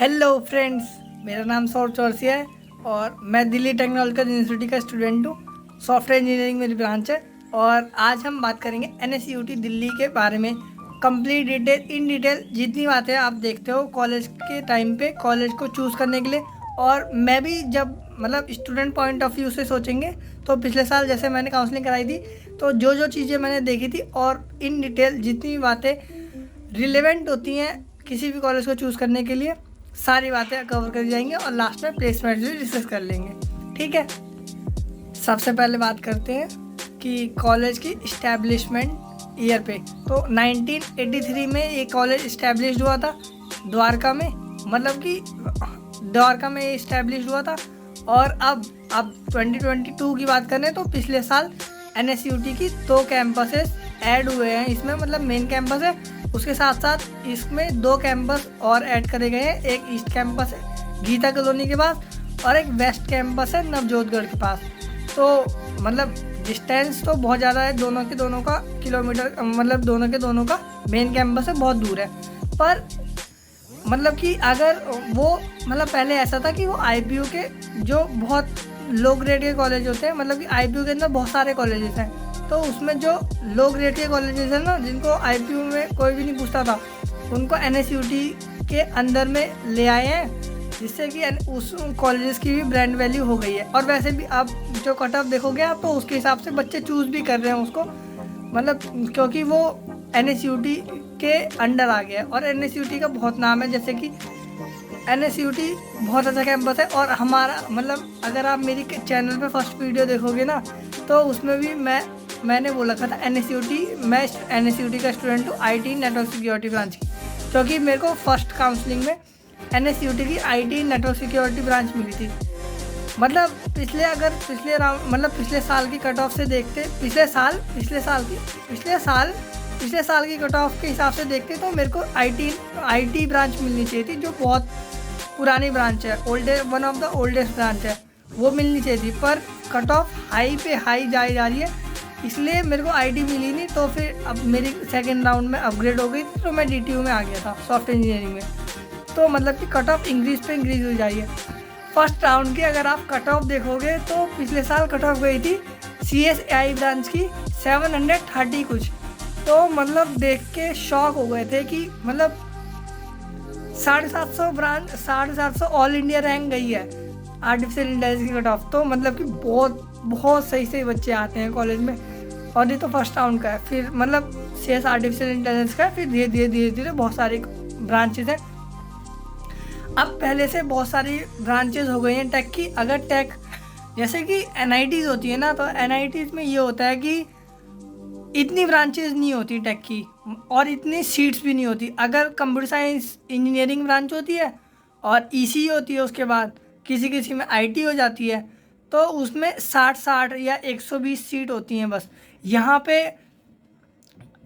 Hello friends, मेरा नाम सौरभ चौरसिया है और मैं दिल्ली टेक्नोलॉजिकल यूनिवर्सिटी का स्टूडेंट हूँ। सॉफ्टवेयर इंजीनियरिंग मेरी ब्रांच है और आज हम बात करेंगे NSUT दिल्ली के बारे में। कंप्लीट डिटेल इन डिटेल जितनी बातें आप देखते हो कॉलेज के टाइम पे कॉलेज को चूज़ करने के लिए, और मैं भी जब स्टूडेंट पॉइंट ऑफ व्यू से सोचेंगे तो पिछले साल जैसे मैंने काउंसलिंग कराई थी तो जो जो चीज़ें मैंने देखी थी और इन डिटेल जितनी भी बातें रिलेवेंट होती हैं किसी भी कॉलेज को चूज़ करने के लिए, सारी बातें कवर करी जाएंगी और लास्ट में प्लेसमेंट भी डिस्कस कर लेंगे। ठीक है, सबसे पहले बात करते हैं कि कॉलेज की इस्टेब्लिशमेंट ईयर पे। तो 1983 में ये कॉलेज इस्टेब्लिश हुआ था द्वारका में, मतलब कि द्वारका में ये इस्टेब्लिश हुआ था। और अब 2022 की बात करें तो पिछले साल NSUT की 2 कैंपसेस ऐड हुए हैं इसमें, मतलब मेन कैंपस है, उसके साथ साथ इसमें 2 कैंपस और ऐड करे गए हैं। एक ईस्ट कैंपस है गीता कॉलोनी के पास और एक वेस्ट कैंपस है नवजोतगढ़ के पास। तो मतलब डिस्टेंस तो बहुत ज़्यादा है दोनों का किलोमीटर, मतलब दोनों का मेन कैंपस है बहुत दूर है। पर मतलब कि अगर वो पहले ऐसा था कि वो IPU के जो बहुत लो ग्रेड के कॉलेज होते हैं, मतलब कि IPU के अंदर बहुत सारे कॉलेजेस हैं, तो उसमें जो लो ग्रेड के कॉलेजेस हैं ना, जिनको IPU में कोई भी नहीं पूछता था, उनको NSUT के अंदर में ले आए हैं, जिससे कि उस कॉलेजेस की भी ब्रांड वैल्यू हो गई है। और वैसे भी आप जो कट ऑफ देखोगे आप, तो उसके हिसाब से बच्चे चूज़ भी कर रहे हैं उसको, मतलब क्योंकि वो NSUT के अंडर आ गया और NSUT का बहुत नाम है। जैसे कि NSUT बहुत अच्छा कैंपस है और हमारा अगर आप मेरी चैनल पे फर्स्ट वीडियो देखोगे ना, तो उसमें भी मैंने बोला था NSUT, मैं NSUT का स्टूडेंट हूँ IT नेटवर्क सिक्योरिटी ब्रांच की, क्योंकि मेरे को फर्स्ट काउंसलिंग में NSUT की IT नेटवर्क सिक्योरिटी ब्रांच मिली थी। पिछले साल की कट ऑफ से देखते, पिछले साल की कट ऑफ के हिसाब से देखते तो मेरे को IT ब्रांच मिलनी चाहिए थी, जो बहुत पुरानी ब्रांच है, one of the oldest branch है, वो मिलनी चाहिए थी। पर कट ऑफ हाई पे हाई जाई जा रही है, इसलिए मेरे को IT मिली नहीं। तो फिर अब मेरी सेकेंड राउंड में अपग्रेड हो गई थी, तो मैं DTU में आ गया था सॉफ्टवेयर इंजीनियरिंग में। तो मतलब कि कट ऑफ इंक्रीज पे इंक्रीज हो जाइए। फर्स्ट राउंड की अगर आप कट ऑफ देखोगे तो पिछले साल कट ऑफ गई थी CSAI ब्रांच की 730 कुछ। तो मतलब देख के शॉक हो गए थे कि 750 ऑल इंडिया रैंक गई है आर्टिफिशियल इंटेलिजेंस की कट ऑफ। तो मतलब कि बहुत सही बच्चे आते हैं कॉलेज में। और ये तो फर्स्ट राउंड का है, फिर CS आर्टिफिशियल इंटेलिजेंस का है, फिर धीरे धीरे बहुत सारी ब्रांचेज हैं। अब पहले से बहुत सारी ब्रांचेज हो गई हैं टेक की। अगर टेक जैसे कि NITs होती है ना, तो NITs में ये होता है कि इतनी ब्रांचेज नहीं होती टेक की और इतनी सीट्स भी नहीं होती। अगर कंप्यूटर साइंस इंजीनियरिंग ब्रांच होती है और EC होती है, उसके बाद किसी में IT हो जाती है, तो उसमें 60 या 120 सीट होती हैं बस। यहाँ पे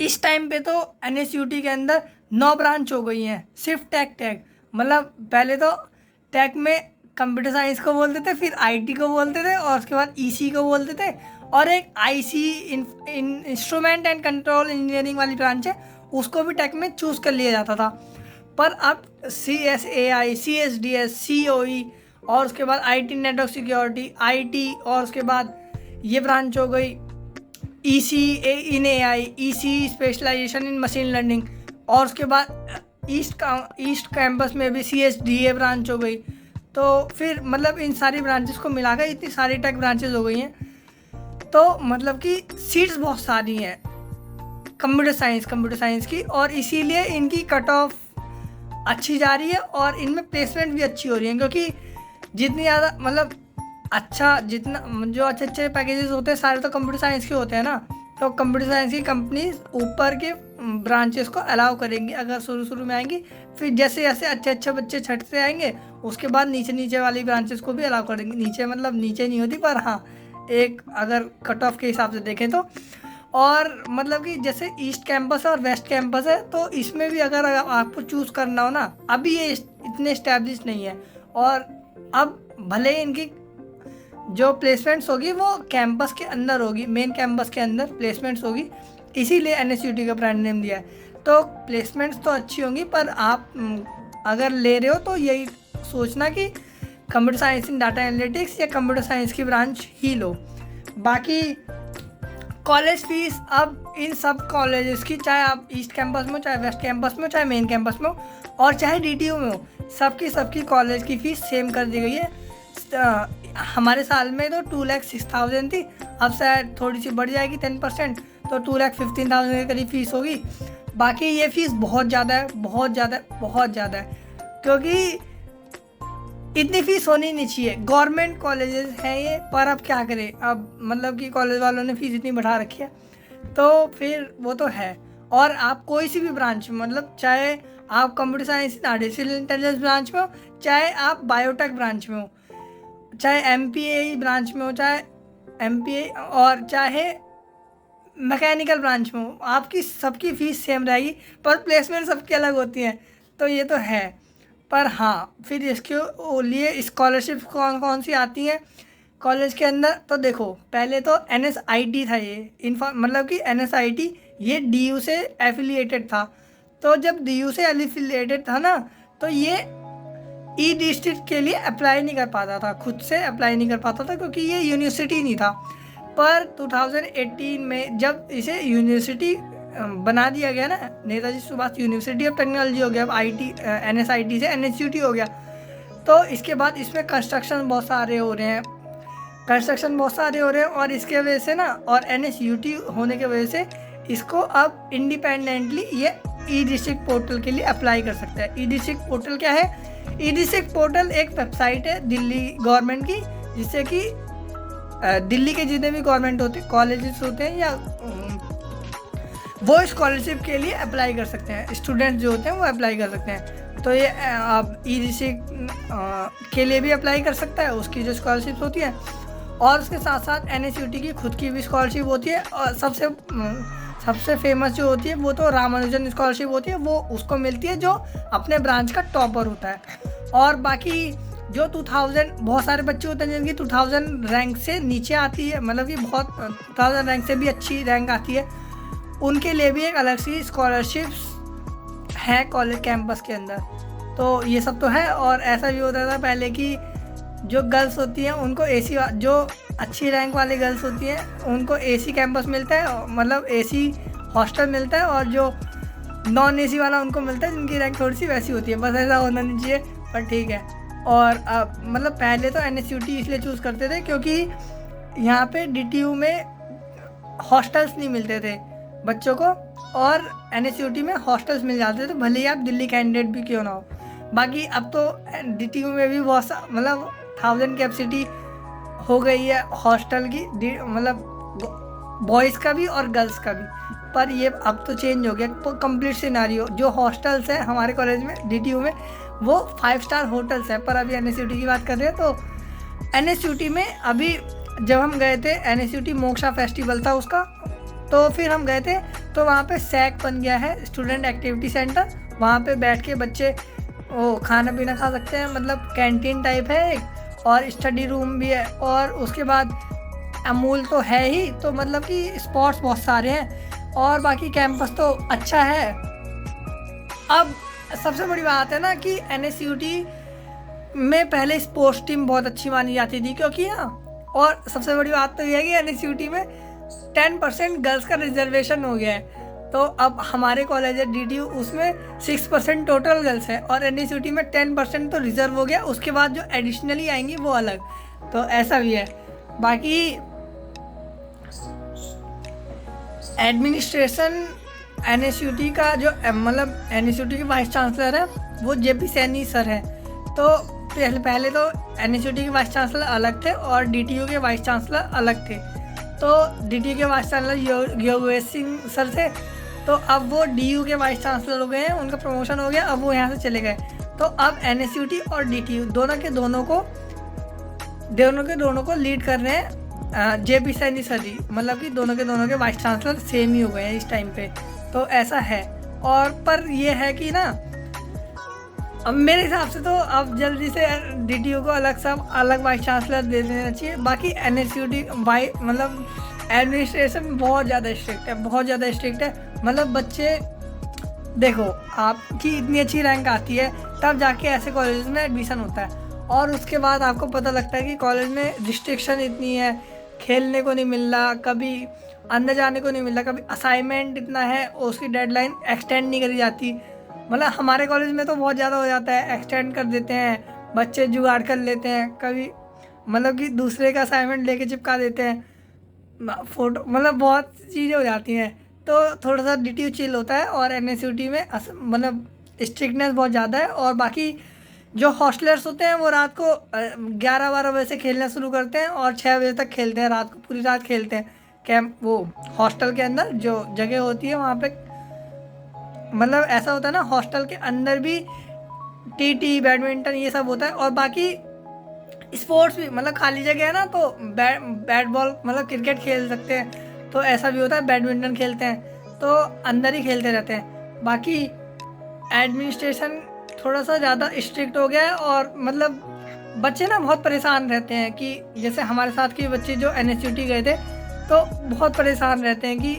इस टाइम पे तो NSUT के अंदर 9 ब्रांच हो गई हैं सिर्फ टेक। पहले तो टेक में कंप्यूटर साइंस को बोलते थे, फिर IT को बोलते थे और उसके बाद EC को बोलते थे, और एक IC instrument and control engineering वाली ब्रांच है, उसको भी टेक में चूज़ कर लिया जाता था। पर अब CSAI, CSDS, COE और उसके बाद IT नेटवर्क सिक्योरिटी IT, और उसके बाद ये ब्रांच हो गई EC इन AI, EC स्पेशलाइजेशन इन मशीन लर्निंग, और उसके बाद ईस्ट कैंपस में भी CSDA ब्रांच हो गई। तो फिर इन सारी ब्रांचेस को मिलाकर इतनी सारी टेक ब्रांचेस हो गई हैं। तो कि सीट्स बहुत सारी हैं कंप्यूटर साइंस की, और इसीलिए इनकी कट ऑफ अच्छी जा रही है और इनमें प्लेसमेंट भी अच्छी हो रही है, क्योंकि जितनी ज़्यादा जो अच्छे पैकेजेस होते हैं सारे तो कंप्यूटर साइंस के होते हैं ना। तो कंप्यूटर साइंस की कंपनीज ऊपर के ब्रांचेस को अलाउ करेंगी अगर शुरू में आएंगी, फिर जैसे अच्छे बच्चे छठते आएंगे उसके बाद नीचे वाली ब्रांचेस को भी अलाउ करेंगे। नीचे नहीं होती, पर हाँ एक अगर कट ऑफ के हिसाब से देखें तो। और कि जैसे ईस्ट कैंपस और वेस्ट कैंपस है, तो इसमें भी अगर आपको चूज़ करना हो ना, अभी ये इतने इस्टेब्लिश नहीं है, और अब भले ही इनकी जो प्लेसमेंट्स होगी वो कैंपस के अंदर होगी, मेन कैंपस के अंदर प्लेसमेंट्स होगी, इसीलिए NSUT का ब्रांड नेम दिया है। तो प्लेसमेंट्स तो अच्छी होंगी, पर आप अगर ले रहे हो तो यही सोचना कि कंप्यूटर साइंस इन डाटा एनालिटिक्स या कंप्यूटर साइंस की ब्रांच ही लो। बाकी कॉलेज फीस अब इन सब कॉलेजेस की, चाहे आप ईस्ट कैंपस में हो, चाहे वेस्ट कैंपस में हो, चाहे मेन कैंपस में हो, और चाहे DTU में हो, सबकी कॉलेज की फ़ीस सेम कर दी गई है। हमारे साल में तो 2,06,000 थी, अब शायद थोड़ी सी बढ़ जाएगी 10%, तो 2,15,000 के करीब फ़ीस होगी। बाकी ये फ़ीस बहुत ज़्यादा है, बहुत ज़्यादा है, क्योंकि इतनी फ़ीस होनी नहीं चाहिए। गवर्नमेंट कॉलेजेस हैं ये, पर अब क्या करें, अब मतलब कि कॉलेज वालों ने फ़ीस इतनी बढ़ा रखी है, तो फिर वो तो है। और आप कोई सी भी ब्रांच में, मतलब चाहे आप computer science artificial intelligence branch में हो, चाहे आप बायोटेक ब्रांच में हो, चाहे MPA ब्रांच में हो, चाहे MPA और चाहे मैकेनिकल ब्रांच में हो, आपकी सबकी फ़ीस सेम रहेगी, पर प्लेसमेंट सबकी अलग होती हैं, तो ये तो है। पर हाँ, फिर इसके लिए स्कॉलरशिप कौन कौन सी आती हैं कॉलेज के अंदर, तो देखो पहले तो NSIT था, ये मतलब कि NSIT ये DU से एफिलिएटेड था। तो जब DU से एफिलिएटेड था ना, तो ये डिस्ट्रिक्ट के लिए अप्लाई नहीं कर पाता था, खुद से अप्लाई नहीं कर पाता था, क्योंकि ये यूनिवर्सिटी नहीं था। पर 2018 में जब इसे यूनिवर्सिटी बना दिया गया ना, Netaji Subhash university of technology हो गया, अब NSIT से NSUT हो गया, तो इसके बाद इसमें कंस्ट्रक्शन बहुत सारे हो रहे हैं, और इसके वजह से ना, और NSUT होने की वजह से इसको अब इंडिपेंडेंटली ये डिस्ट्रिक्ट पोर्टल के लिए अप्लाई कर सकता है। डिस्ट्रिक्ट पोर्टल क्या है? डिस्ट्रिक्ट पोर्टल एक वेबसाइट है दिल्ली गवर्नमेंट की, जिससे कि दिल्ली के जितने भी गवर्नमेंट कॉलेजेस होते हैं, या वो स्कॉलरशिप के लिए अप्लाई कर सकते हैं, स्टूडेंट्स जो होते हैं वो अप्लाई कर सकते हैं। तो ये आप डिस्ट्रिक्ट के लिए भी अप्लाई कर सकता है, उसकी जो स्कॉलरशिप होती है, और उसके साथ साथ NSUT की खुद की भी स्कॉलरशिप होती है, और सबसे फेमस जो होती है वो तो रामानुजन स्कॉलरशिप होती है, वो उसको मिलती है जो अपने ब्रांच का टॉपर होता है। और बाकी जो 2000 बहुत सारे बच्चे होते हैं जिनकी 2000 रैंक से नीचे आती है, मतलब कि बहुत 2000 रैंक से भी अच्छी रैंक आती है, उनके लिए भी एक अलग सी स्कॉलरशिप्स है कॉलेज कैंपस के अंदर। तो ये सब तो है। और ऐसा भी होता था पहले कि जो गर्ल्स होती हैं उनको AC, जो अच्छी रैंक वाली गर्ल्स होती हैं उनको AC कैंपस मिलता है, मतलब AC हॉस्टल मिलता है, और जो नॉन AC वाला उनको मिलता है जिनकी रैंक थोड़ी सी वैसी होती है। बस ऐसा होना नहीं चाहिए, पर ठीक है। और अब मतलब पहले तो NSUT इसलिए चूज़ करते थे क्योंकि यहाँ पे DTU में हॉस्टल्स नहीं मिलते थे बच्चों को, और NSUT में हॉस्टल्स मिल जाते थे, भले ही आप दिल्ली कैंडिडेट भी क्यों ना हो। बाकी अब तो DTU में भी बहुत मतलब 1000 कैपेसिटी हो गई है हॉस्टल की, मतलब बॉयज़ का भी और गर्ल्स का भी। पर ये अब तो चेंज हो गया, तो कंप्लीट सिनारियो। जो हॉस्टल्स हैं हमारे कॉलेज में DTU में वो 5 स्टार होटल्स हैं। पर अभी NSUT की बात कर रहे हैं, तो NSUT में अभी जब हम गए थे, NSUT मोक्षा फेस्टिवल था उसका, तो फिर हम गए थे, तो वहाँ पे SAC बन गया है, स्टूडेंट एक्टिविटी सेंटर। वहाँ पे बैठ के बच्चे वो खाना पीना खा सकते हैं, मतलब कैंटीन टाइप है एक, और स्टडी रूम भी है, और उसके बाद अमूल तो है ही, तो मतलब कि स्पॉट्स बहुत सारे हैं, और बाकी कैंपस तो अच्छा है। अब सबसे बड़ी बात है ना कि NSUT में पहले स्पोर्ट्स टीम बहुत अच्छी मानी जाती थी, क्योंकि ना, और सबसे बड़ी बात तो यह है कि NSUT में 10% गर्ल्स का रिजर्वेशन हो गया है। तो अब हमारे कॉलेज है DTU, उसमें 6% टोटल गर्ल्स है, और NSUT में 10% तो रिजर्व हो गया, उसके बाद जो एडिशनली आएंगी वो अलग। तो ऐसा भी है। बाकी एडमिनिस्ट्रेशन NSUT का जो मतलब NSUT के वाइस चांसलर है वो JP सैनी सर है। तो पहले तो NSUT के वाइस चांसलर अलग थे और DTU के वाइस चांसलर अलग थे। तो DTU के vice chancellor Yogesh Singh sir थे, तो अब वो DU के वाइस चांसलर हो गए हैं, उनका प्रमोशन हो गया, अब वो यहाँ से चले गए। तो अब NSUT और DTU दोनों के दोनों को लीड कर रहे हैं JP सैनी सर जी, मतलब कि दोनों के वाइस चांसलर सेम ही हो गए हैं इस टाइम पे। तो ऐसा है। और पर ये है कि ना, अब मेरे हिसाब से तो अब जल्दी से DTU को अलग वाइस चांसलर दे देना चाहिए। बाकी NSUT मतलब एडमिनिस्ट्रेशन बहुत ज़्यादा स्ट्रिक्ट है, मतलब बच्चे देखो, आपकी इतनी अच्छी रैंक आती है तब जाके ऐसे कॉलेज में एडमिशन होता है, और उसके बाद आपको पता लगता है कि कॉलेज में रिस्ट्रिक्शन इतनी है, खेलने को नहीं मिल रहा, कभी अंदर जाने को नहीं मिल रहा, कभी असाइनमेंट इतना है और उसकी डेडलाइन एक्सटेंड नहीं करी जाती। मतलब हमारे कॉलेज में तो बहुत ज़्यादा हो जाता है, एक्सटेंड कर देते हैं, बच्चे जुगाड़ कर लेते हैं, कभी मतलब कि दूसरे का असाइनमेंट लेके चिपका देते हैं, फोटो, मतलब बहुत चीज़ें हो जाती हैं। तो थोड़ा सा DTU चिल होता है, और NSUT में मतलब स्ट्रिक्टनेस बहुत ज़्यादा है। और बाकी जो हॉस्टलर्स होते हैं वो रात को 11-12 बजे से खेलना शुरू करते हैं और 6 बजे तक खेलते हैं, रात को पूरी रात खेलते हैं। कैंप वो हॉस्टल के अंदर जो जगह होती है वहाँ पे, मतलब ऐसा होता है ना, हॉस्टल के अंदर भी TT बैडमिंटन ये सब होता है। और बाकी स्पोर्ट्स भी, मतलब खाली जगह है ना तो बैट बॉल मतलब क्रिकेट खेल सकते हैं, तो ऐसा भी होता है, बैडमिंटन खेलते हैं, तो अंदर ही खेलते रहते हैं। बाकी एडमिनिस्ट्रेशन थोड़ा सा ज़्यादा स्ट्रिक्ट हो गया है, और मतलब बच्चे ना बहुत परेशान रहते हैं कि जैसे हमारे साथ के बच्चे जो NSUT गए थे तो बहुत परेशान रहते हैं कि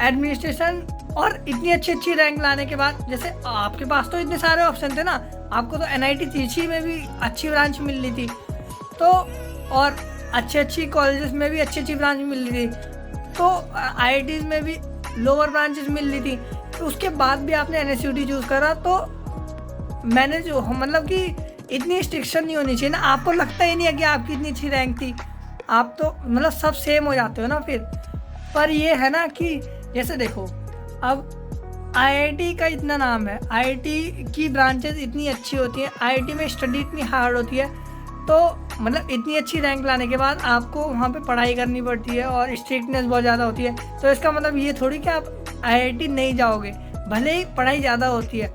एडमिनिस्ट्रेशन, और इतनी अच्छी अच्छी रैंक लाने के बाद, जैसे आपके पास तो इतने सारे ऑप्शन थे ना, आपको तो NIT तिरछी में भी अच्छी ब्रांच मिल रही थी, तो और अच्छी अच्छी कॉलेजेस में भी अच्छी अच्छी ब्रांच मिल रही थी, तो IITs में भी लोअर ब्रांचेस मिल रही थी, तो उसके बाद भी आपने NSUT चूज़ करा। तो मैंने जो मतलब कि इतनी स्ट्रिक्शन नहीं होनी चाहिए ना, आपको लगता ही नहीं है कि आपकी इतनी अच्छी रैंक थी, आप तो मतलब सब सेम हो जाते हो ना फिर। पर ये है ना कि जैसे देखो, अब IIT का इतना नाम है, IIT की ब्रांचेस इतनी अच्छी होती हैं, IIT में स्टडी इतनी हार्ड होती है, तो मतलब इतनी अच्छी रैंक लाने के बाद आपको वहाँ पे पढ़ाई करनी पड़ती है और स्ट्रिक्टनेस बहुत ज़्यादा होती है। तो इसका मतलब ये थोड़ी कि आप IIT नहीं जाओगे, भले ही पढ़ाई ज़्यादा होती है।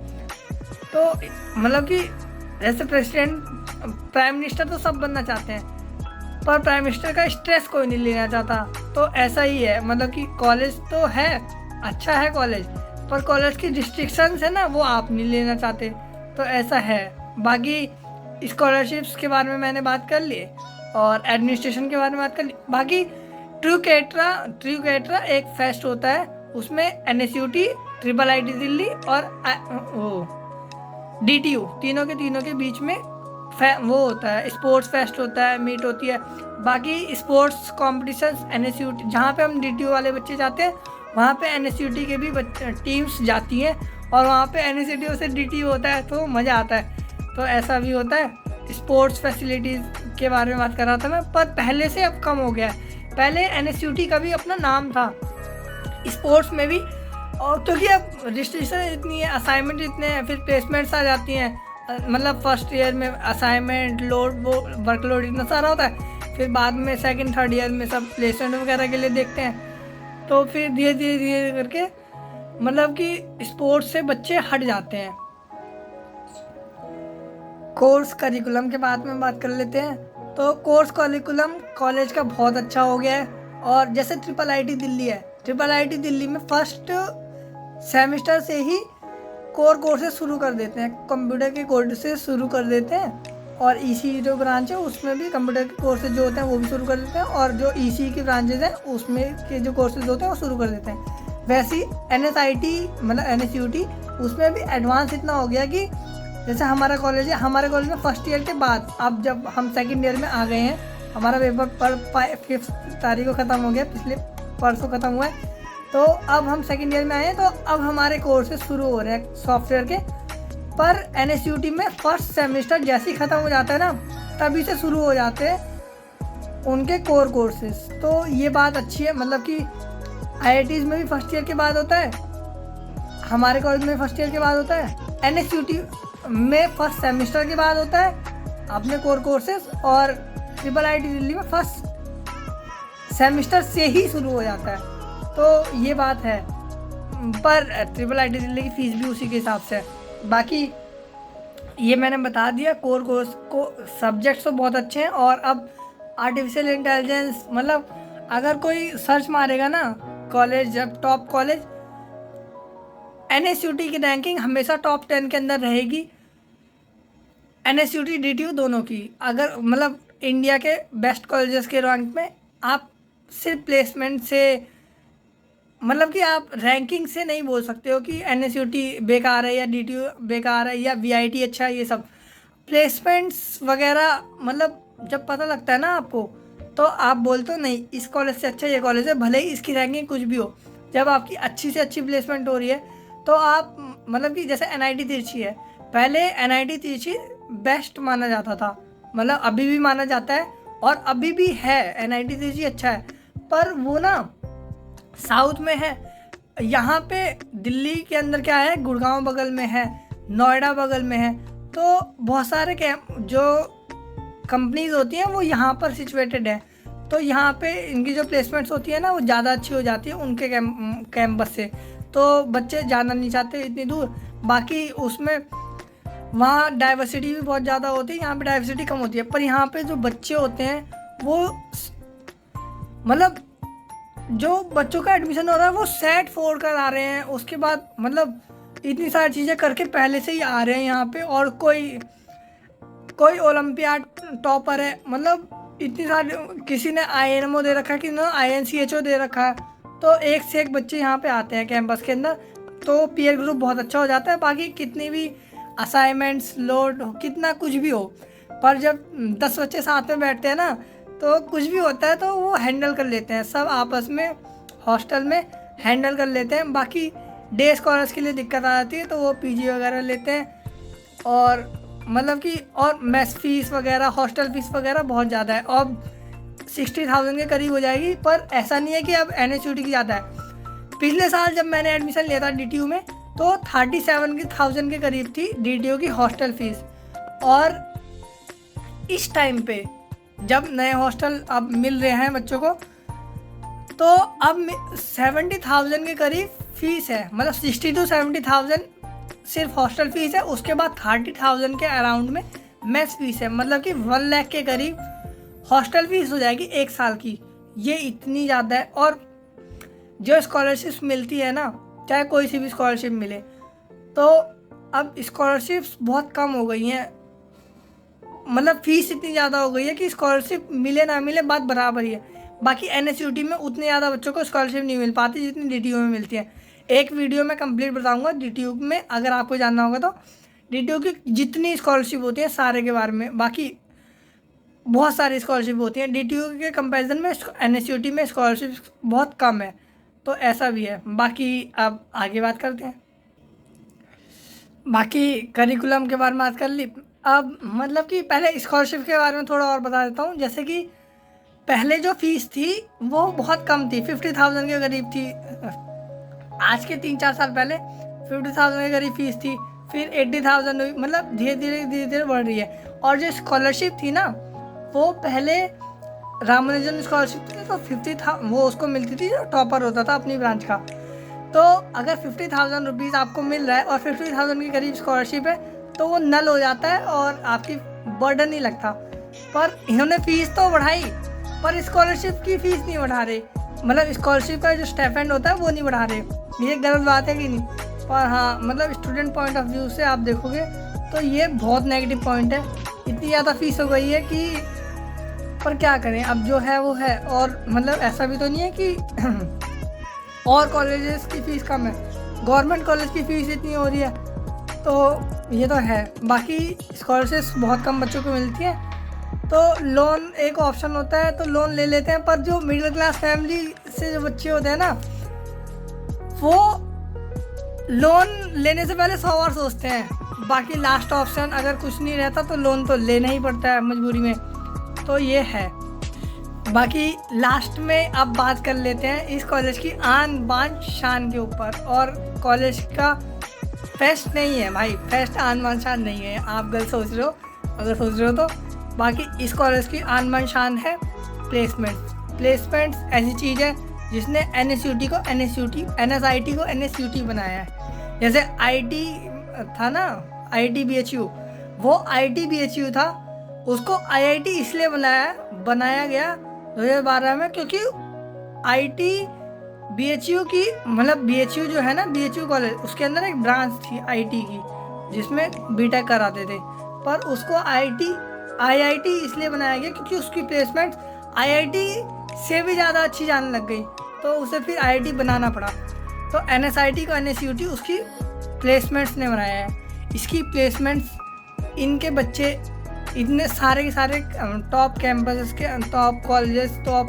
तो मतलब कि जैसे प्रेसिडेंट, प्राइम मिनिस्टर तो सब बनना चाहते हैं, पर प्राइम मिनिस्टर का स्ट्रेस कोई नहीं लेना चाहता। तो ऐसा ही है, मतलब कि कॉलेज तो है, अच्छा है कॉलेज, पर कॉलेज की रिस्ट्रिक्शंस है ना वो आप नहीं लेना चाहते, तो ऐसा है। बाकी स्कॉलरशिप्स के बारे में मैंने बात कर ली, और एडमिनिस्ट्रेशन के बारे में बात कर ली। बाकी ट्रू कैटरा एक फेस्ट होता है, उसमें NSUT, IIIT दिल्ली और DTU तीनों के बीच में वो होता है, स्पोर्ट्स फेस्ट होता है, मीट होती है। बाकी स्पोर्ट्स कॉम्पिटिशन्स NSUT, जहाँ पे हम DTU वाले बच्चे जाते हैं वहाँ पे NSUT के भी टीम्स जाती हैं, और वहाँ पे NSUT से DTU होता है, तो मज़ा आता है। तो ऐसा भी होता है। स्पोर्ट्स फैसिलिटीज़ के बारे में बात कर रहा था मैं, पर पहले से अब कम हो गया है। पहले NSUT का भी अपना नाम था स्पोर्ट्स में भी, और क्योंकि अब रिस्ट्रिक्शन इतनी है, असाइनमेंट इतने हैं, फिर प्लेसमेंट्स आ जाती हैं, मतलब फर्स्ट ईयर में असाइनमेंट लोड, वो वर्कलोड इतना सारा होता है, फिर बाद में सेकंड थर्ड ईयर में सब प्लेसमेंट वगैरह के लिए देखते हैं, तो फिर धीरे धीरे धीरे करके मतलब कि स्पोर्ट्स से बच्चे हट जाते हैं। कोर्स करिकुलम के बाद में बात कर लेते हैं। तो कोर्स करिकुलम कॉलेज का बहुत अच्छा हो गया है, और जैसे IIIT दिल्ली है, IIIT दिल्ली में फर्स्ट सेमेस्टर से ही कोर कोर्सेज शुरू कर देते हैं, कंप्यूटर के कोर्सेज शुरू कर देते हैं, और EC जो ब्रांच है उसमें भी कंप्यूटर के कोर्सेज जो होते हैं वो भी शुरू कर देते हैं, और जो EC की ब्रांचेज हैं उसमें के जो कोर्सेज होते हैं वो शुरू कर देते हैं। वैसे ही NSIT मतलब NSUT उसमें भी एडवांस इतना हो गया कि जैसे हमारा कॉलेज है, हमारे कॉलेज में फर्स्ट ईयर के बाद, अब जब हम सेकेंड ईयर में आ गए हैं, हमारा पेपर पर 5 तारीख को ख़त्म हो गया, पिछले परसों ख़त्म हुआ है, तो अब हम सेकेंड ईयर में आए हैं, तो अब हमारे कोर्सेज शुरू हो रहे हैं सॉफ्टवेयर के। पर NSUT में फर्स्ट सेमेस्टर जैसे ही ख़त्म हो जाता है ना, तभी से शुरू हो जाते हैं उनके कोर कोर्सेज। तो ये बात अच्छी है, मतलब कि IITs में भी फर्स्ट ईयर के बाद होता है, हमारे कॉलेज में फर्स्ट ईयर के बाद होता है, NSUT में फर्स्ट सेमेस्टर के बाद होता है अपने कोर कोर्सेज, और IIIT दिल्ली में फर्स्ट सेमेस्टर से ही शुरू हो जाता है। तो ये बात है, पर IIIT दिल्ली की फ़ीस भी उसी के हिसाब से है। बाकी ये मैंने बता दिया, कोर कोर्स को सब्जेक्ट्स तो बहुत अच्छे हैं, और अब आर्टिफिशियल इंटेलिजेंस, मतलब अगर कोई सर्च मारेगा ना कॉलेज, जब टॉप कॉलेज, NSUT की रैंकिंग हमेशा टॉप 10 के अंदर रहेगी, NSUT DTU दोनों की। अगर मतलब इंडिया के बेस्ट कॉलेजेस के रैंक में आप सिर्फ प्लेसमेंट से मतलब कि आप रैंकिंग से नहीं बोल सकते हो कि NSUT बेकार है या DTU बेकार है या VIT अच्छा है। ये सब प्लेसमेंट्स वगैरह मतलब जब पता लगता है ना आपको, तो आप बोलते हो नहीं इस कॉलेज से अच्छा ये कॉलेज है, भले ही इसकी रैंकिंग कुछ भी हो। जब आपकी अच्छी से अच्छी प्लेसमेंट हो रही है तो आप मतलब कि जैसे NIT तिरछी है, पहले NIT तिरछी बेस्ट माना जाता था, मतलब अभी भी माना जाता है और अभी भी है। NIT तिरछी अच्छा है, पर वो ना साउथ में है। यहाँ पे दिल्ली के अंदर क्या है, गुड़गांव बगल में है, नोएडा बगल में है, तो बहुत सारे जो कंपनीज होती हैं वो यहाँ पर सिचुएटेड है। तो यहाँ पे इनकी जो प्लेसमेंट्स होती है ना वो ज़्यादा अच्छी हो जाती है उनके कैंपस से, तो बच्चे जाना नहीं चाहते इतनी दूर। बाकी उसमें वहाँ डाइवर्सिटी भी बहुत ज़्यादा होती है, यहाँ पे डाइवर्सिटी कम होती है। पर यहाँ पे जो बच्चे होते हैं वो मतलब जो बच्चों का एडमिशन हो रहा है वो सेट फोड़ कर आ रहे हैं, उसके बाद मतलब इतनी सारी चीज़ें करके पहले से ही आ रहे हैं यहाँ पे। और कोई ओलंपियाड टॉपर है, मतलब इतनी सारी, किसी ने INMO दे रखा है, किसी ने INCHO दे रखा है, तो एक से एक बच्चे यहाँ पे आते हैं कैंपस के अंदर, तो पीयर ग्रुप बहुत अच्छा हो जाता है। बाकी कितनी भी असाइनमेंट्स लोड कितना कुछ भी हो, पर जब 10 बच्चे साथ में बैठते हैं ना तो कुछ भी होता है तो वो हैंडल कर लेते हैं, सब आपस में हॉस्टल में हैंडल कर लेते हैं। बाकी डे स्कॉलर्स के लिए दिक्कत आ जाती है तो वो PG वगैरह लेते हैं। और मतलब कि और मेस फीस वगैरह, हॉस्टल फीस वगैरह बहुत ज़्यादा है, अब 60,000 के करीब हो जाएगी। पर ऐसा नहीं है कि अब NSUT की ज़्यादा है। पिछले साल जब मैंने एडमिशन लिया था DTU में तो 37,000 के करीब थी DTU की हॉस्टल फीस। और इस टाइम पे जब नए हॉस्टल अब मिल रहे हैं बच्चों को, तो अब 70,000 के करीब फीस है, मतलब 60 to 70,000 सिर्फ हॉस्टल फीस है। उसके बाद 30,000 के अराउंड में मेस फीस है, मतलब कि 1 लाख के करीब हॉस्टल फीस हो जाएगी 1 साल की। ये इतनी ज़्यादा है। और जो स्कॉलरशिप्स मिलती है ना, चाहे कोई सी भी स्कॉलरशिप मिले, तो अब स्कॉलरशिप्स बहुत कम हो गई हैं, मतलब फ़ीस इतनी ज़्यादा हो गई है कि स्कॉलरशिप मिले ना मिले बात बराबर ही है। बाकी NSUT में उतने ज़्यादा बच्चों को स्कॉलरशिप नहीं मिल पाती जितनी DTU में मिलती है। एक वीडियो में कंप्लीट बताऊंगा DTU में, अगर आपको जानना होगा तो, DTU की जितनी स्कॉलरशिप होती है सारे के बारे में। बाकी बहुत सारी स्कॉलरशिप होती हैं, DTU के कंपैरिजन में NSUT में स्कॉलरशिप बहुत कम है, तो ऐसा भी है। बाकी अब आगे बात करते हैं। बाकी करिकुलम के बारे में बात कर ली। अब मतलब कि पहले स्कॉलरशिप के बारे में थोड़ा और बता देता हूँ। जैसे कि पहले जो फीस थी वो बहुत कम थी, 50,000 के करीब थी। आज के 3-4 साल पहले 50,000 के करीब फीस थी, फिर 80,000 हुई, मतलब धीरे धीरे बढ़ रही है। और जो स्कॉलरशिप थी ना, वो पहले रामानुजन स्कॉलरशिप थी तो 50,000 वो उसको मिलती थी जो टॉपर होता था अपनी ब्रांच का। तो अगर 50,000 रुपीज़ आपको मिल रहा है और 50,000 के करीब स्कॉलरशिप है तो वो नल हो जाता है और आपकी बर्डन नहीं लगता। पर इन्होंने फ़ीस तो बढ़ाई, पर स्कॉलरशिप की फ़ीस नहीं बढ़ा रहे, मतलब स्कॉलरशिप का जो स्टाइपेंड होता है वो नहीं बढ़ा रहे। ये गलत बात है कि नहीं? पर हाँ, मतलब स्टूडेंट पॉइंट ऑफ व्यू से आप देखोगे तो ये बहुत नेगेटिव पॉइंट है। इतनी ज़्यादा फीस हो गई है कि पर क्या करें, अब जो है वो है। और मतलब ऐसा भी तो नहीं है कि और कॉलेजेस की फ़ीस कम है, गवर्नमेंट कॉलेज की फ़ीस इतनी हो रही है, तो ये तो है। बाकी स्कॉलरशिप्स बहुत कम बच्चों को मिलती है, तो लोन एक ऑप्शन होता है तो लोन ले लेते हैं। पर जो मिडिल क्लास फैमिली से जो बच्चे होते हैं ना, वो लोन लेने से पहले 100 बार सोचते हैं। बाकी लास्ट ऑप्शन अगर कुछ नहीं रहता तो लोन तो लेना ही पड़ता है मजबूरी में, तो ये है। बाकी लास्ट में अब बात कर लेते हैं इस कॉलेज की आन बान शान के ऊपर। और कॉलेज का फेस्ट नहीं है भाई, फेस्ट आन बान शान नहीं है, आप गलत सोच रहे हो अगर सोच रहे हो तो। बाकी इस कॉलेज की आन बान शान है प्लेसमेंट्स ऐसी चीज़ है जिसने NSUT को NSIT को NSUT बनाया है। जैसे IT था ना, IT BHU, वो IT BHU था, उसको IIT इसलिए बनाया गया 2012 में, क्योंकि IT BHU की, मतलब BHU जो है ना, BHU कॉलेज, उसके अंदर एक ब्रांच थी IT की जिसमें BTech कराते थे। पर उसको IIT इसलिए बनाया गया क्योंकि उसकी प्लेसमेंट IIT से भी ज़्यादा अच्छी जाने लग गई। तो उसे फिर आईआईटी बनाना पड़ा। तो एनएसआईटी को एनएसयूटी उसकी प्लेसमेंट्स ने बनाया है। इसकी प्लेसमेंट्स, इनके बच्चे इतने सारे के सारे टॉप कैंपस के, टॉप कॉलेजेस, टॉप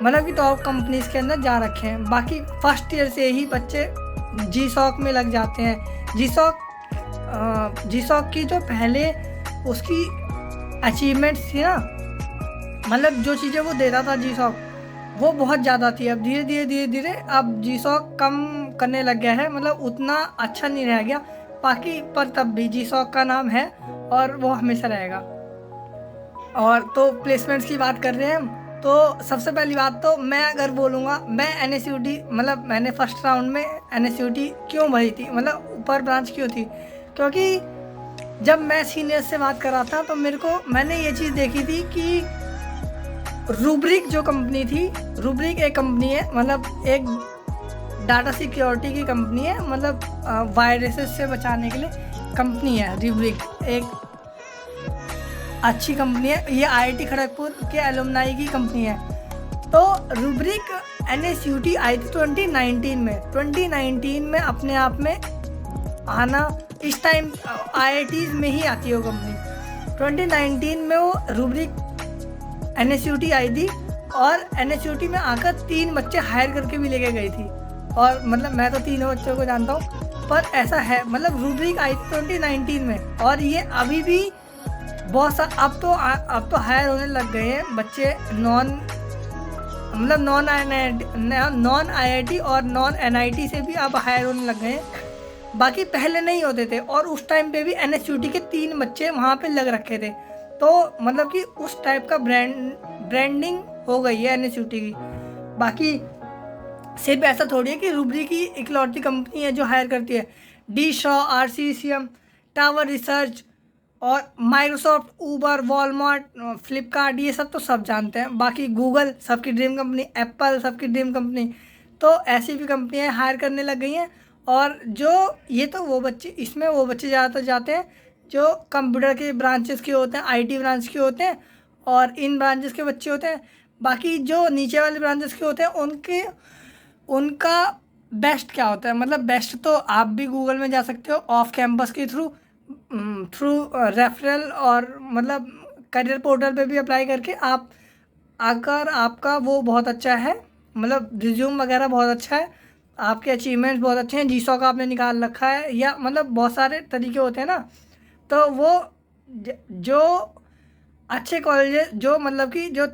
मतलब कि टॉप कंपनीज के अंदर जा रखे हैं। बाकी फर्स्ट ईयर से ही बच्चे जीसॉक में लग जाते हैं। जीसॉक की जो पहले उसकी अचीवमेंट्स थी ना, मतलब जो चीज़ें वो देता था जीसॉक, वो बहुत ज़्यादा थी। अब धीरे धीरे अब जीसॉक कम करने लग गया है, मतलब उतना अच्छा नहीं रह गया। बाकी पर तब भी जीसॉक का नाम है और वो हमेशा रहेगा। और तो प्लेसमेंट्स की बात कर रहे हैं हम, तो सबसे पहली बात तो मैं अगर बोलूँगा, मैं एनएसयूटी, मतलब मैंने फर्स्ट राउंड में एनएसयूटी क्यों भरी थी, मतलब ऊपर ब्रांच क्यों थी, क्योंकि जब मैं सीनियर से बात कर रहा था तो मैंने ये चीज़ देखी थी कि रूब्रिक जो कंपनी थी, रूब्रिक एक कंपनी है, मतलब एक डाटा सिक्योरिटी की कंपनी है, मतलब वायरसेस से बचाने के लिए कंपनी है। रूब्रिक एक अच्छी कंपनी है, ये आईआईटी खड़गपुर के एलुमनाई की कंपनी है। तो रूब्रिक एनएसयूटी आई थी 2019 में। 2019 में अपने आप में आना, इस टाइम आईआईटीज़ में ही आती है वो कंपनी। 2019 में वो रूब्रिक एनएसयूटी आई थी और एनएसयूटी में आकर 3 बच्चे हायर करके भी लेके गई थी। और मतलब मैं तो तीनों बच्चों को जानता हूँ, पर ऐसा है, मतलब रूब्रिक आई थी 2019 में और ये अभी भी बहुत सा अब तो हायर होने लग गए हैं बच्चे, नॉन आईआईटी और नॉन एनआईटी से भी अब हायर होने लग गए हैं। बाकी पहले नहीं होते थे और उस टाइम पे भी एनएसयूटी के 3 बच्चे वहाँ पे लग रखे थे। तो मतलब कि उस टाइप का ब्रांडिंग हो गई है एनएसयूटी की। बाकी सिर्फ ऐसा थोड़ी है कि रूब्रिक की इकलौती कंपनी है जो हायर करती है। डी शॉ, आरसीसीएम, टावर रिसर्च और माइक्रोसॉफ्ट, ऊबर, वॉलमार्ट, फ्लिपकार्ट, ये सब तो सब जानते हैं। बाकी गूगल सबकी ड्रीम कंपनी, एप्पल सबकी ड्रीम कंपनी। तो ऐसी भी कंपनियां हायर करने लग गई हैं। और जो ये तो वो बच्चे, इसमें वो बच्चे ज़्यादातर जाते हैं जो कंप्यूटर के ब्रांचेस के होते हैं, आईटी ब्रांच के होते हैं और इन ब्रांचेस के बच्चे होते हैं। बाकी जो नीचे वाले ब्रांचेस के होते हैं उनका बेस्ट क्या होता है, मतलब बेस्ट तो आप भी गूगल में जा सकते हो ऑफ कैंपस के थ्रू रेफरल, और मतलब करियर पोर्टल पे भी अप्लाई करके आप, अगर आपका वो बहुत अच्छा है, मतलब रिज्यूम वगैरह बहुत अच्छा है, आपके अचीवमेंट्स बहुत अच्छे हैं, जीसॉक आपने निकाल रखा है, या मतलब बहुत सारे तरीके होते हैं ना, तो वो जो अच्छे कॉलेज, जो मतलब कि जो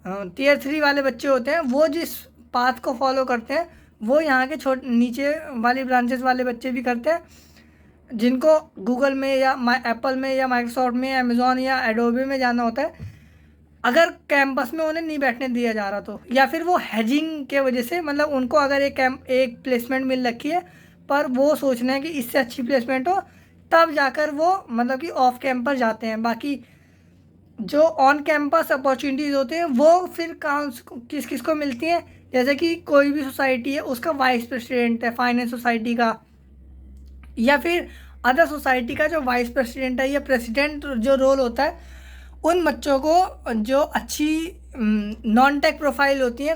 टियर 3 वाले बच्चे होते हैं, वो जिस पाथ को फॉलो करते हैं वो यहाँ के नीचे वाली ब्रांचेस वाले बच्चे भी करते हैं, जिनको गूगल में या एप्पल में या माइक्रोसॉफ्ट में, अमेज़ॉन या एडोबे में जाना होता है। अगर कैंपस में उन्हें नहीं बैठने दिया जा रहा तो, या फिर वो हैजिंग के वजह से, मतलब उनको अगर एक प्लेसमेंट मिल रखी है पर वो सोच रहे हैं कि इससे अच्छी प्लेसमेंट हो, तब जाकर वो मतलब कि ऑफ कैंपस जाते हैं। बाकी जो ऑन कैंपस अपॉर्चुनिटीज़ होते हैं वो फिर किस किस को मिलती हैं, जैसे कि कोई भी सोसाइटी है उसका वाइस प्रेसिडेंट है, फाइनेंस सोसाइटी का, या फिर अदर सोसाइटी का जो वाइस प्रेसिडेंट है या प्रेसिडेंट जो रोल होता है, उन बच्चों को जो अच्छी नॉन टेक प्रोफाइल होती हैं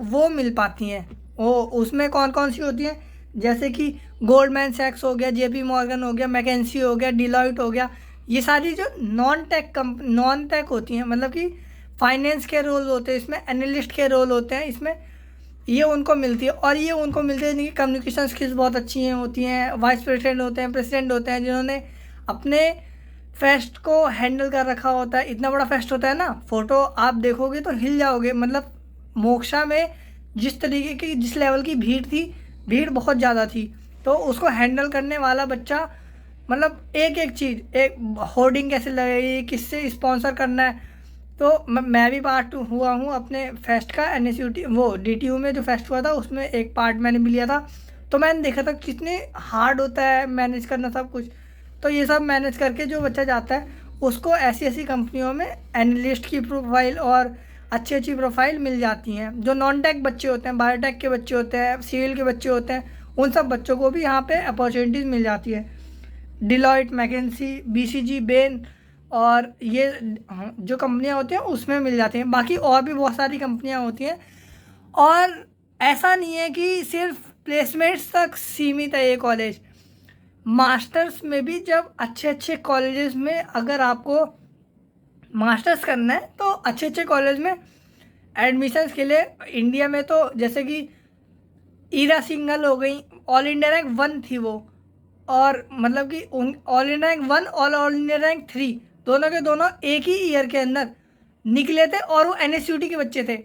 वो मिल पाती हैं। वो उसमें कौन कौन सी होती हैं, जैसे कि गोल्डमैन सैक्स हो गया, जेपी मॉर्गन हो गया, मैकेंसी हो गया, डिलॉयट हो गया, ये सारी जो नॉन टेक होती हैं, मतलब कि फाइनेंस के रोल होते हैं इसमें, एनालिस्ट के रोल होते हैं इसमें, ये उनको मिलती है। और ये उनको मिलती है जिनकी कम्युनिकेशन स्किल्स बहुत अच्छी होती हैं, वाइस प्रेसिडेंट होते हैं, प्रेसिडेंट होते हैं, जिन्होंने अपने फेस्ट को हैंडल कर रखा होता है। इतना बड़ा फेस्ट होता है ना, फ़ोटो आप देखोगे तो हिल जाओगे। मतलब मोक्षा में जिस तरीके की, जिस लेवल की भीड़ थी, भीड़ बहुत ज़्यादा थी, तो उसको हैंडल करने वाला बच्चा, मतलब एक एक चीज़, एक होर्डिंग कैसे लगेगी, किससे स्पॉन्सर करना है। तो मैं भी पार्ट हुआ हूँ अपने फेस्ट का, एनएसयूटी वो डीटीयू में जो फेस्ट हुआ था उसमें एक पार्ट मैंने भी लिया था। तो मैंने देखा था कितने हार्ड होता है मैनेज करना सब कुछ। तो ये सब मैनेज करके जो बच्चा जाता है उसको ऐसी ऐसी कंपनियों में एनालिस्ट की प्रोफाइल और अच्छी अच्छी प्रोफाइल मिल जाती हैं। जो नॉन टेक बच्चे होते हैं, बायोटेक के बच्चे होते हैं, सिविल के बच्चे होते हैं, उन सब बच्चों को भी यहाँ पे अपॉर्चुनिटीज़ मिल जाती है। डिलॉयट, मैकेंसी, बीसीजी, बेन और ये जो कंपनियाँ होती हैं उसमें मिल जाती हैं। बाकी और भी बहुत सारी कंपनियाँ होती हैं और ऐसा नहीं है कि सिर्फ प्लेसमेंट्स तक सीमित है ये कॉलेज, मास्टर्स में भी जब अच्छे अच्छे कॉलेजेस में अगर आपको मास्टर्स करना है तो अच्छे अच्छे कॉलेज में एडमिशन्स के लिए इंडिया में तो जैसे कि ईरा सिंगल हो गई, ऑल इंडिया रैंक 1 थी वो, और मतलब कि उन ऑल इंडिया रैंक 1 और ऑल इंडिया रैंक 3 दोनों के दोनों एक ही ईयर के अंदर निकले थे और वो एनएसयूटी के बच्चे थे।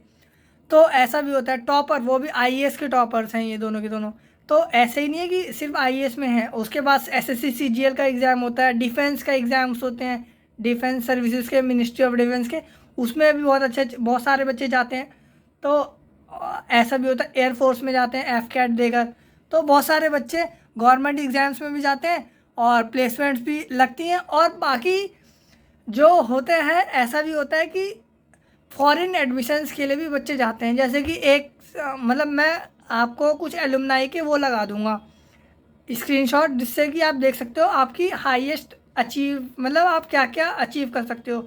तो ऐसा भी होता है, टॉपर वो भी आईएएस के टॉपर्स हैं ये दोनों के दोनों। तो ऐसे ही नहीं है कि सिर्फ आईएएस में है, उसके बाद एसएससी सीजीएल का एग्ज़ाम होता है, डिफेंस का एग्ज़ाम्स होते हैं, डिफेंस सर्विसेज के, मिनिस्ट्री ऑफ डिफेंस के, उसमें भी बहुत सारे बच्चे जाते हैं। तो ऐसा भी होता है, एयरफोर्स में जाते हैं एफ कैट देकर। तो बहुत सारे बच्चे गवर्नमेंट एग्ज़ाम्स में भी जाते हैं और प्लेसमेंट्स भी लगती हैं। और बाकी जो होते हैं ऐसा भी होता है कि फॉरेन एडमिशन्स के लिए भी बच्चे जाते हैं। जैसे कि एक मतलब मैं आपको कुछ एलुमनाई के वो लगा दूंगा स्क्रीनशॉट, जिससे कि आप देख सकते हो आपकी हाईएस्ट अचीव, मतलब आप क्या क्या अचीव कर सकते हो।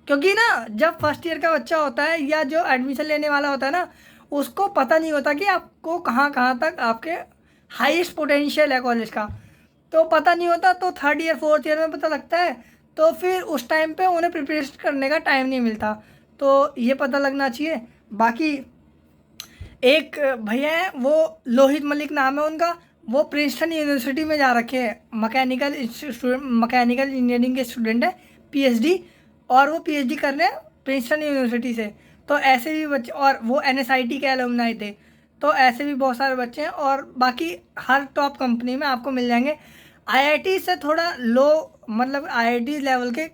क्योंकि ना जब फर्स्ट ईयर का बच्चा होता है या जो एडमिशन लेने वाला होता है ना, उसको पता नहीं होता कि आपको कहाँ कहाँ तक आपके हाईएस्ट पोटेंशियल है कॉलेज का, तो पता नहीं होता। तो थर्ड ईयर फोर्थ ईयर में पता लगता है, तो फिर उस टाइम पे उन्हें प्रिपरेशन करने का टाइम नहीं मिलता। तो ये पता लगना चाहिए। बाकी एक भैया हैं, वो लोहित मलिक नाम है उनका, वो प्रिंसटन यूनिवर्सिटी में जा रखे हैं, मैकेनिकल इंजीनियरिंग के स्टूडेंट है, पीएचडी, और वो पीएचडी कर रहे हैं प्रिंसटन यूनिवर्सिटी से। तो ऐसे भी बच्चे, और वो एनएसआईटी के एलुमनाई थे। तो ऐसे भी बहुत सारे बच्चे हैं, और बाकी हर टॉप कंपनी में आपको मिल जाएंगे। आईआईटी से थोड़ा लो, मतलब आईआईटी लेवल के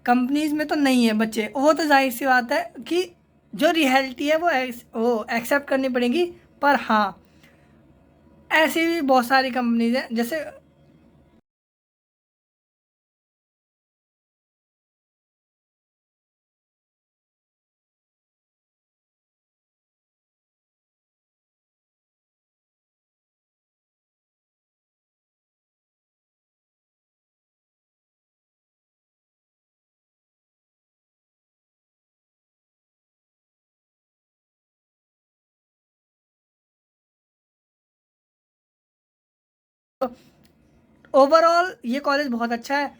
कंपनीज में तो नहीं है बच्चे, वो तो जाहिर सी बात है कि जो रियलिटी है वो एक्सेप्ट करनी पड़ेगी। पर हाँ, ऐसी भी बहुत सारी कंपनीज हैं जैसे ओवरऑल ये कॉलेज बहुत अच्छा है।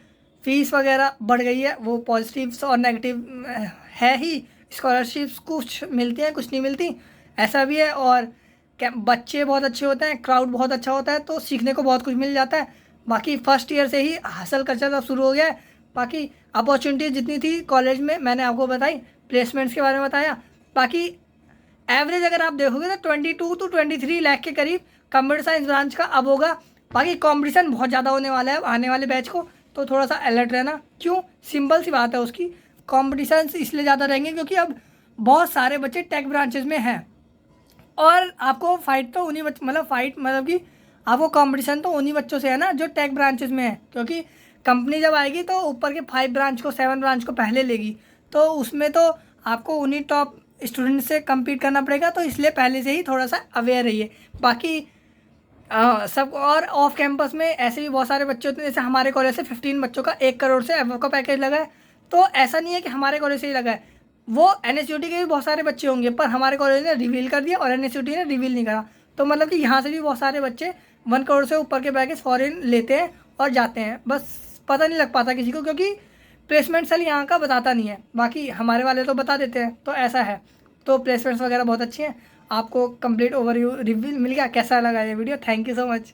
फीस वगैरह बढ़ गई है, वो पॉजिटिव्स और नेगेटिव है ही। स्कॉलरशिप्स कुछ मिलती हैं कुछ नहीं मिलती, ऐसा भी है। और क्या, बच्चे बहुत अच्छे होते हैं, क्राउड बहुत अच्छा होता है, तो सीखने को बहुत कुछ मिल जाता है। बाकी फर्स्ट ईयर से ही हसल कल्चर अब शुरू हो गया है। बाकी अपॉर्चुनिटीज़ जितनी थी कॉलेज में मैंने आपको बताई, प्लेसमेंट्स के बारे में बताया। बाकी एवरेज अगर आप देखोगे तो 22 to 23 लाख के करीब कंप्यूटर साइंस ब्रांच का अब होगा। बाकी कंपटीशन बहुत ज़्यादा होने वाला है आने वाले बैच को, तो थोड़ा सा अलर्ट रहना। क्यों, सिंपल सी बात है, उसकी कंपटीशन इसलिए ज़्यादा रहेंगे क्योंकि अब बहुत सारे बच्चे टेक ब्रांचेस में हैं। और आपको फाइट तो उन्हीं मतलब कि आपको कंपटीशन तो उन्हीं बच्चों से है ना जो टेक ब्रांचेस में है। क्योंकि कंपनी जब आएगी तो ऊपर के 5 ब्रांच को 7 ब्रांच को पहले लेगी, तो उसमें तो आपको उन्हीं टॉप स्टूडेंट से कम्पीट करना पड़ेगा। तो इसलिए पहले से ही थोड़ा सा अवेयर रहिए। बाकी सब और ऑफ कैंपस में ऐसे भी बहुत सारे बच्चे होते हैं। जैसे हमारे कॉलेज से 15 बच्चों का 1 करोड़ से अबव का पैकेज लगा है। तो ऐसा नहीं है कि हमारे कॉलेज से ही लगा है, वो एनएसयूटी के भी बहुत सारे बच्चे होंगे, पर हमारे कॉलेज ने रिवील कर दिया और एनएसयूटी ने रिवील नहीं करा। तो मतलब कि यहाँ से भी बहुत सारे बच्चे 1 करोड़ से ऊपर के पैकेज फॉरेन लेते हैं और जाते हैं, बस पता नहीं लग पाता किसी को, क्योंकि प्लेसमेंट सेल यहाँ का बताता नहीं है। बाकी हमारे वाले तो बता देते हैं, तो ऐसा है। तो प्लेसमेंट्स वगैरह बहुत अच्छी हैं। आपको कंप्लीट ओवरव्यू रिव्यू मिल गया। कैसा लगा ये video? Thank you so much.